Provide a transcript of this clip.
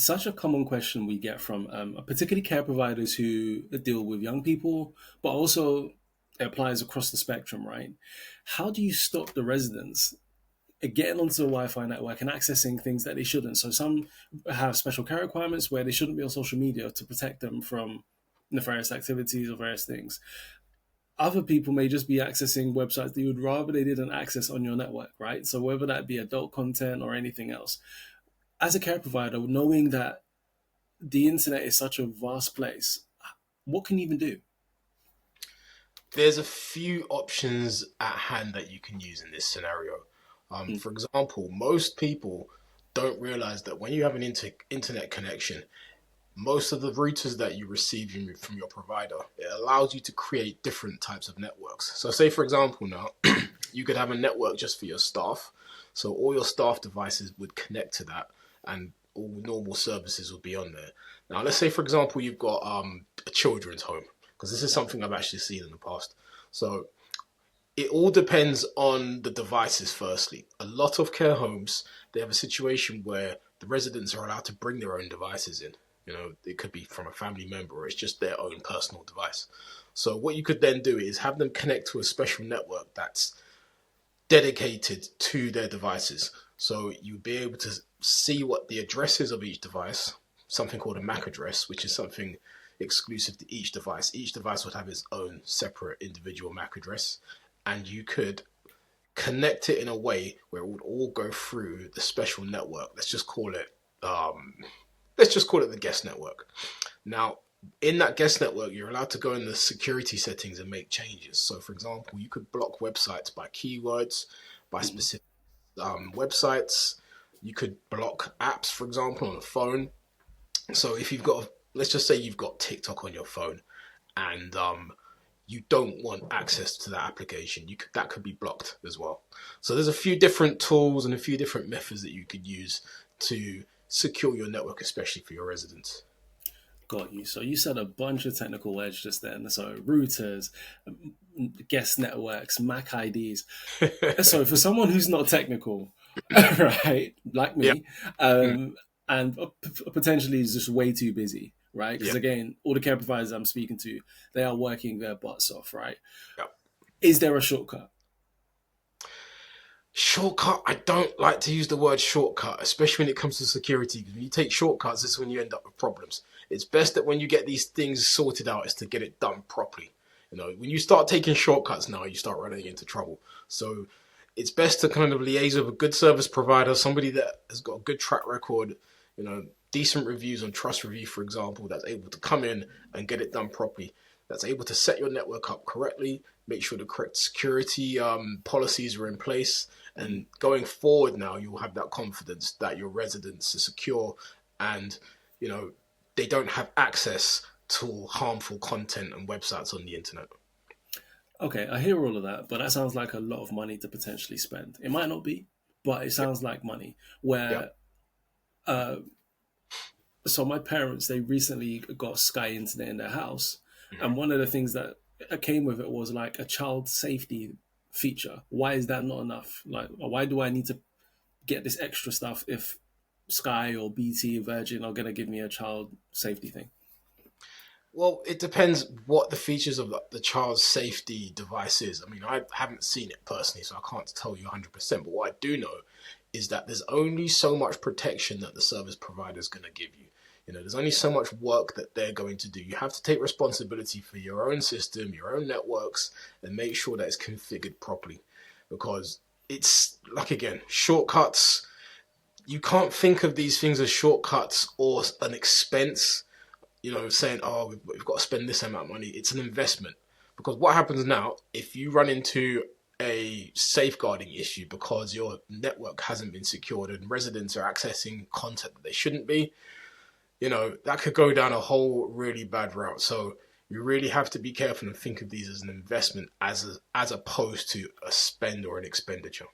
such a common question we get from particularly care providers who deal with young people, but also it applies across the spectrum, right? How do you stop the residents getting onto the Wi-Fi network and accessing things that they shouldn't? So some have special care requirements where they shouldn't be on social media to protect them from nefarious activities or various things. Other people may just be accessing websites that you would rather they didn't access on your network, right? So whether that be adult content or anything else. As a care provider, knowing that the internet is such a vast place, what can you even do? There's a few options at hand that you can use in this scenario. Mm. For example, most people don't realize that when you have an internet connection, most of the routers that you receive from your provider, it allows you to create different types of networks. So say, for example, now, you could have a network just for your staff. So all your staff devices would connect to that and all normal services will be on there. Now, let's say, for example, you've got a children's home, because this is something I've actually seen in the past. So it all depends on the devices, firstly. A lot of care homes, they have a situation where the residents are allowed to bring their own devices in. It could be from a family member or it's just their own personal device. So what you could then do is have them connect to a special network that's dedicated to their devices. So you'd be able to see what the address is of each device, something called a MAC address, which is something exclusive to each device. Each device would have its own separate individual MAC address, and you could connect it in a way where it would all go through the special network. Let's just call it the guest network. Now, in that guest network, you're allowed to go in the security settings and make changes. So, for example, you could block websites by keywords, by specific websites. You could block apps, for example, on a phone. So if let's just say you've got TikTok on your phone and you don't want access to that application, that could be blocked as well. So there's a few different tools and a few different methods that you could use to secure your network, especially for your residents. Got you. So you said a bunch of technical words just then. So routers, guest networks, MAC IDs. So for someone who's not technical, right, like Yeah. me, and potentially is just way too busy, right? Because Yeah. again, all the care providers I'm speaking to, they are working their butts off, right? Yeah. Is there a shortcut? Shortcut, I don't like to use the word shortcut, especially when it comes to security, because when you take shortcuts, this is when you end up with problems. It's best that when you get these things sorted out is to get it done properly. When you start taking shortcuts now, you start running into trouble. So it's best to kind of liaise with a good service provider, somebody that has got a good track record, decent reviews on Trust Review, for example, that's able to come in and get it done properly, that's able to set your network up correctly, make sure the correct security policies are in place. And going forward now, you'll have that confidence that your residents are secure and, they don't have access to harmful content and websites on the internet. Okay, I hear all of that, but that sounds like a lot of money to potentially spend. It might not be, but it sounds like money. Where, so my parents, they recently got Sky Internet in their house, and one of the things that came with it was like a child safety feature. Why is that not enough? Like, why do I need to get this extra stuff if Sky or BT, Virgin are going to give me a child safety thing? Well, it depends what the features of the child's safety device is. I mean, I haven't seen it personally, so I can't tell you 100%. But what I do know is that there's only so much protection that the service provider is going to give you. There's only so much work that they're going to do. You have to take responsibility for your own system, your own networks, and make sure that it's configured properly. Because it's, like, again, shortcuts. You can't think of these things as shortcuts or an expense. Saying, oh, we've got to spend this amount of money. It's an investment. Because what happens now, if you run into a safeguarding issue because your network hasn't been secured and residents are accessing content that they shouldn't be, that could go down a whole really bad route. So you really have to be careful and think of these as an investment as opposed to a spend or an expenditure.